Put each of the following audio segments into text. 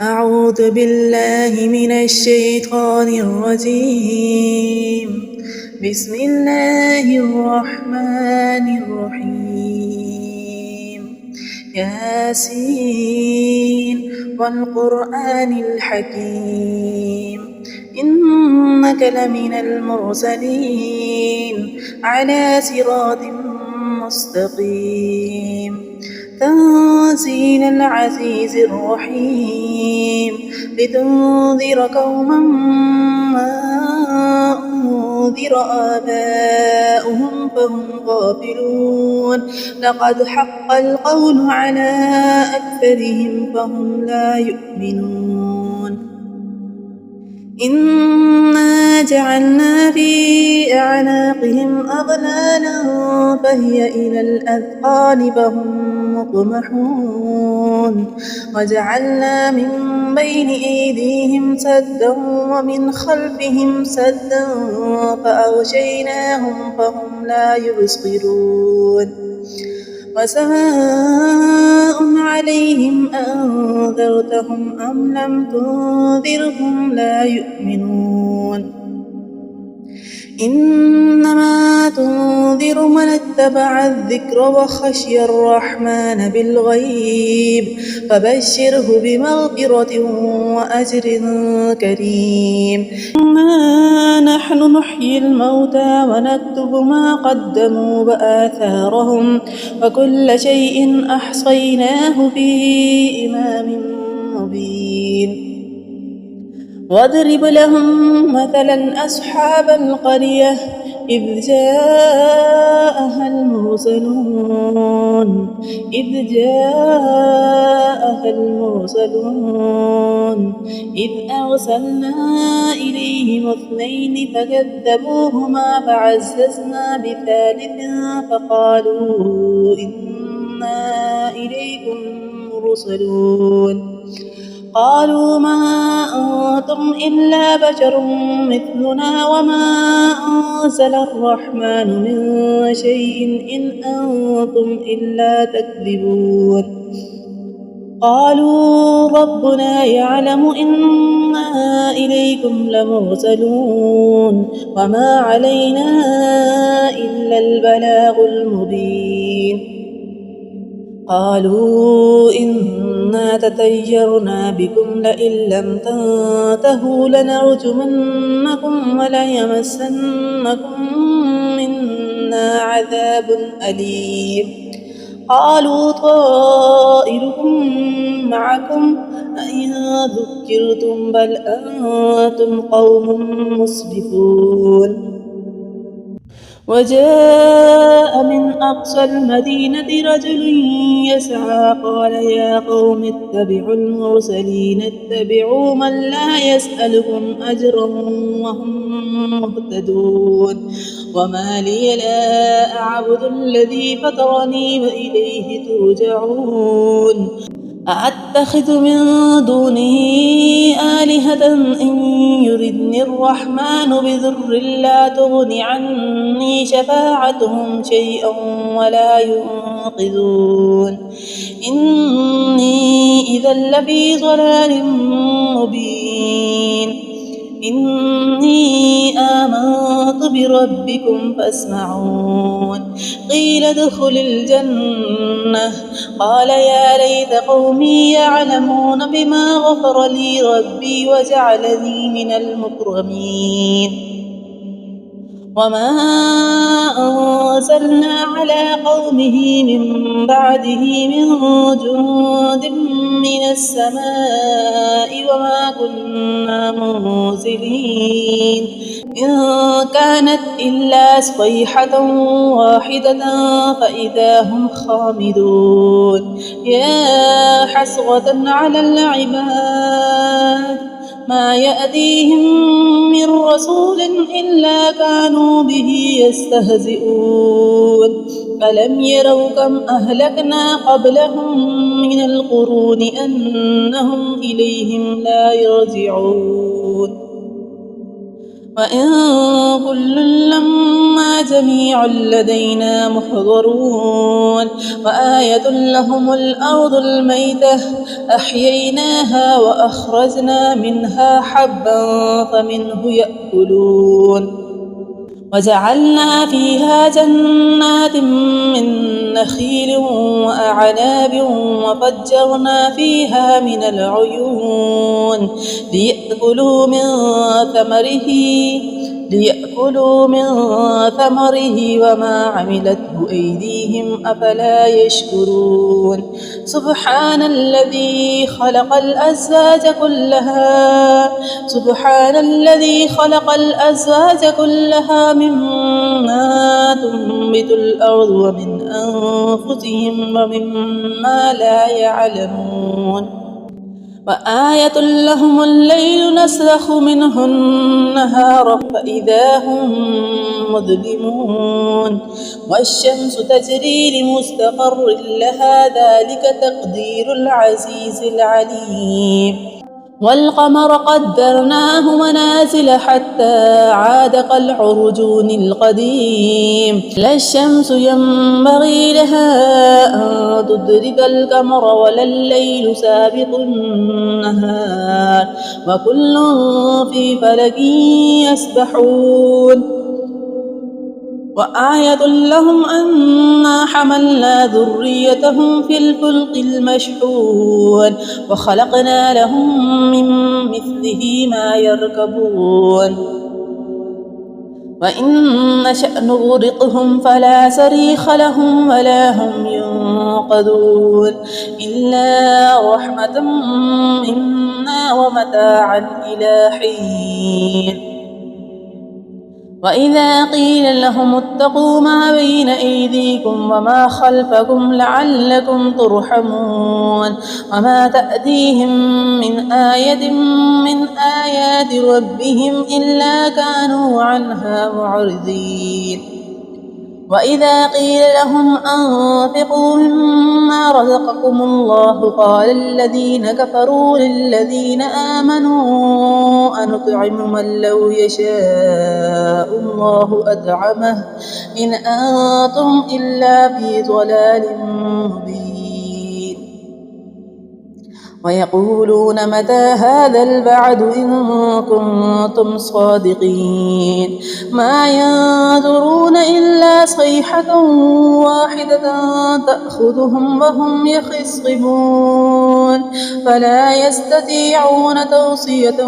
أعوذ بالله من الشيطان الرجيم. بسم الله الرحمن الرحيم. ياسين والقرآن الحكيم إنك لمن المرسلين على صراط مستقيم تنزيل العزيز الرحيم لتنذر قوما ما أنذر آباؤهم فهم غافلون لقد حق القول على أكثرهم فهم لا يؤمنون إنا جعلنا في أعناقهم أغلالا فهي إلى الأذقان فهم مقمحون وجعلنا من بين أيديهم سدا ومن خلفهم سدا فأغشيناهم فهم لا يبصرون وسواء عليهم أنذرتهم أم لم تنذرهم لا يؤمنون إنما تنذر من اتبع الذكر وخشي الرحمن بالغيب فبشره بمغفرة وأجر كريم إنا نحن نحيي الموتى ونكتب ما قدموا وآثارهم وكل شيء أحصيناه في إمام مبين واضرب لهم مثلا أصحاب القرية إذ جاءها المرسلون إذ أرسلنا إليهم اثنين فكذبوهما فعززنا بثالث فقالوا إنا إليكم مرسلون قالوا ما أنتم إلا بشر مثلنا وما أنزل الرحمن من شيء إن أنتم إلا تكذبون قالوا ربنا يعلم إنا إليكم لمرسلون وما علينا إلا البلاغ المبين قالوا إنا تطيرنا بكم لئن لم تنتهوا لنرجمنكم وليمسنكم منا عذاب أليم قالوا طائركم معكم أئن ذكرتم بل أنتم قوم مسرفون وجاء من أقصى المدينة رجل يسعى قال يا قوم اتبعوا المرسلين اتبعوا من لا يسألكم أجرا وهم مهتدون وما لي لا أعبد الذي فطرني وإليه ترجعون أأتخذ من دونه آلهة إن يردني الرحمن بضر لا تغن عني شفاعتهم شيئا ولا ينقذون إني إذا لفي ضلال مبين إني آمنت بربكم فاسمعون قيل ادخل الجنة قال يا ليت قومي يعلمون بما غفر لي ربي وجعلني من المكرمين وما أنزلنا على قومه من بعده من جند من السماء وما كنا منزلين إن كانت إلا صيحة واحدة فإذا هم خامدون يا حسرة على العباد ما يأتيهم من رسول إلا كانوا به يستهزئون ألم يروا كم أهلكنا قبلهم من القرون أنهم إليهم لا يرجعون وإن كل لما جميع لدينا محضرون وآية لهم الأرض الميتة أحييناها وأخرجنا منها حبا فمنه يأكلون وجعلنا فيها جنات من نخيل وأعناب وفجرنا فيها من العيون ليأكلوا من ثمره وما عملته أيديهم أفلا يشكرون سبحان الذي خلق الأزواج كلها مما تنبت الأرض ومن أنفسهم ومما لا يعلمون وآية لهم الليل نسلخ منه النهار فإذا هم مظلمون والشمس تجري لمستقر لها ذلك تقدير العزيز العليم والقمر قدرناه منازل حتى عاد كالعرجون القديم لا الشمس ينبغي لها أن تدرك القمر ولا الليل سابق النهار وكل في فلك يسبحون وآية لهم أنا حملنا ذريتهم في الفلك المشحون وخلقنا لهم من مثله ما يركبون وإن نشأ نغرقهم فلا صريخ لهم ولا هم ينقذون إلا رحمة منا ومتاعا إلى حين وإذا قيل لهم اتقوا ما بين أيديكم وما خلفكم لعلكم ترحمون وما تأتيهم من آية من آيات ربهم إلا كانوا عنها معرضين وإذا قيل لهم أنفقوا مما رزقكم الله قال الذين كفروا للذين آمنوا أنطعم من لو يشاء الله أطعمه إن أنتم إلا في ضلال مبين ويقولون متى هذا الوعد إن كنتم صادقين ما ينظرون إلا صيحة واحدة تأخذهم وهم يخصمون فلا يستطيعون توصية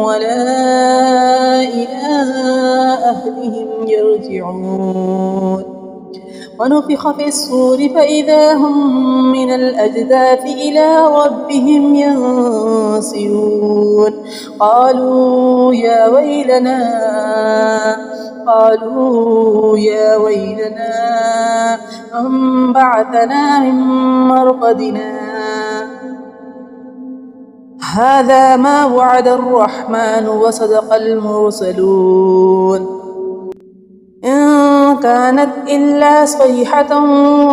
ولا إلى أهلهم يرجعون ونفخ في الصور فإذا هم من الأجداث إلى ربهم ينسلون قالوا يا ويلنا من بعثنا من مرقدنا هذا ما وعد الرحمن وصدق المرسلون إن كانت إلا صيحة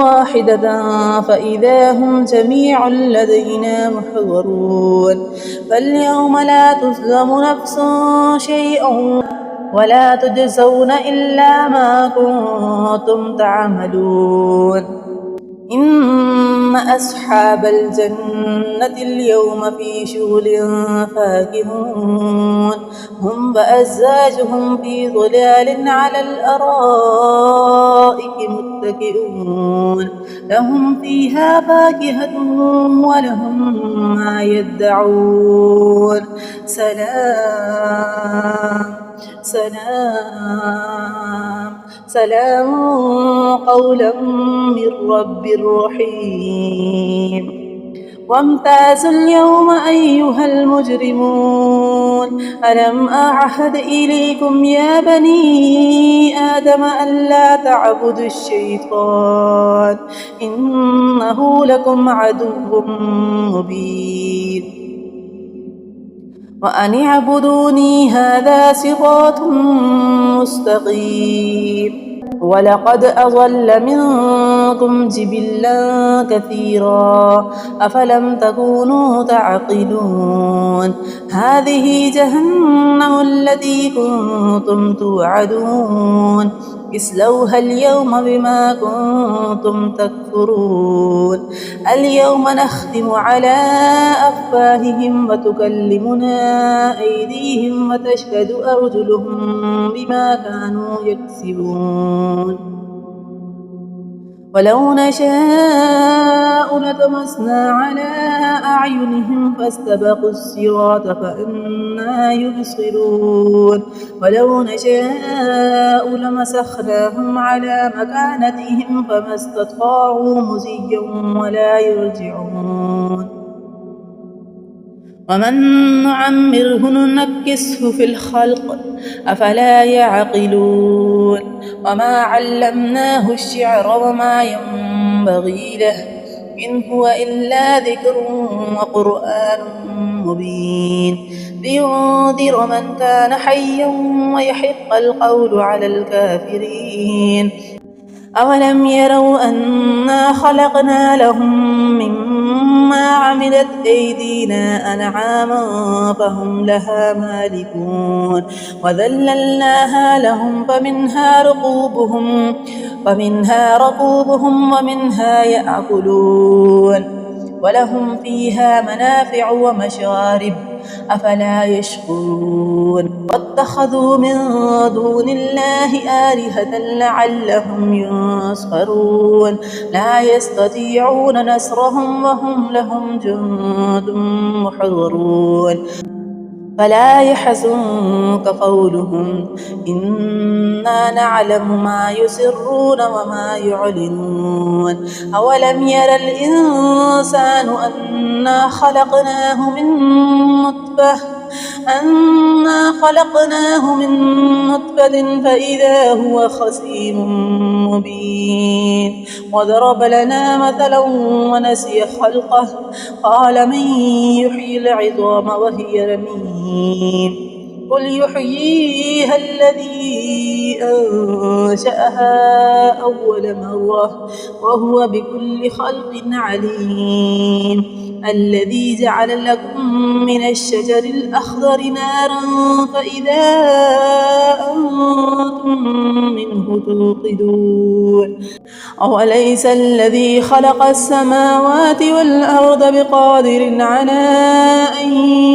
واحدة فإذا هم جميع لدينا محضرون فاليوم لا تظلم نفس شيئا ولا تجزون إلا ما كنتم تعملون إن أصحاب الجنة اليوم في شغل فاكهون هم وأزواجهم في ظلال على الأرائك متكئون لهم فيها فاكهة ولهم ما يدعون سلام قولا من رب رحيم وامتازوا اليوم أيها المجرمون ألم أعهد إليكم يا بني آدم ألا تعبدوا الشيطان إنه لكم عدو مبين وأن اعبدوني هذا صراط مستقيم ولقد أضل منكم خلقناكم جبلا كثيرا أفلم تكونوا تعقلون هذه جهنم التي كنتم توعدون اصلوها اليوم بما كنتم تكفرون اليوم نختم على أفواههم وتكلمنا أيديهم وتشهد أرجلهم بما كانوا يكسبون ولو نشاء لطمسنا على أعينهم فاستبقوا الصراط فأنى يبصرون ولو نشاء لمسخناهم على مكانتهم فما استطاعوا مزيا ولا يرجعون ومن نعمره ننكسه في الخلق أفلا يعقلون وما علمناه الشعر وما ينبغي له إن هو إلا ذكر وقرآن مبين لينذر من كان حيا ويحق القول على الكافرين أولم يروا أنا خلقنا لهم مما عملت أيدينا أنعاما فهم لها مالكون وذللناها لهم فمنها ركوبهم ومنها يأكلون ولهم فيها منافع ومشارب أفلا يشكرون واتخذوا من دون الله آلهة لعلهم ينصرون لا يستطيعون نصرهم وهم لهم جند محضرون فلا يحزنك قولهم إنا نعلم ما يسرون وما يعلنون أولم ير الإنسان أنا خلقناه من نطفة فإذا هو خصيم مبين وضرب لنا مثلا ونسي خلقه قال من يحيي العظام وهي رميم قل يحييها الذي أنشأها أول مرة وهو بكل خلق عليم الذي جعل لكم من الشجر الأخضر نارا فإذا أنتم منه توقدون أوليس الذي خلق السماوات والأرض بقادر على أن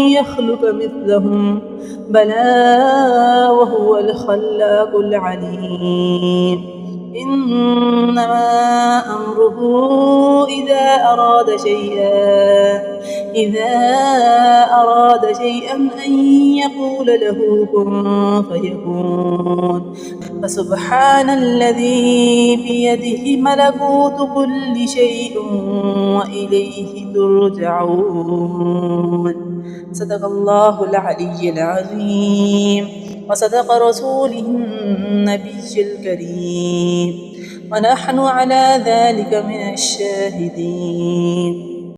يخلق مثلهم بلى وهو الخلاق العليم إنما أمره إذا أراد شيئا أن يقول له كن فيكون فسبحان الذي بيده ملكوت كل شيء وإليه ترجعون صدق الله العلي العظيم وصدق رسوله النبي الكريم ونحن على ذلك من الشاهدين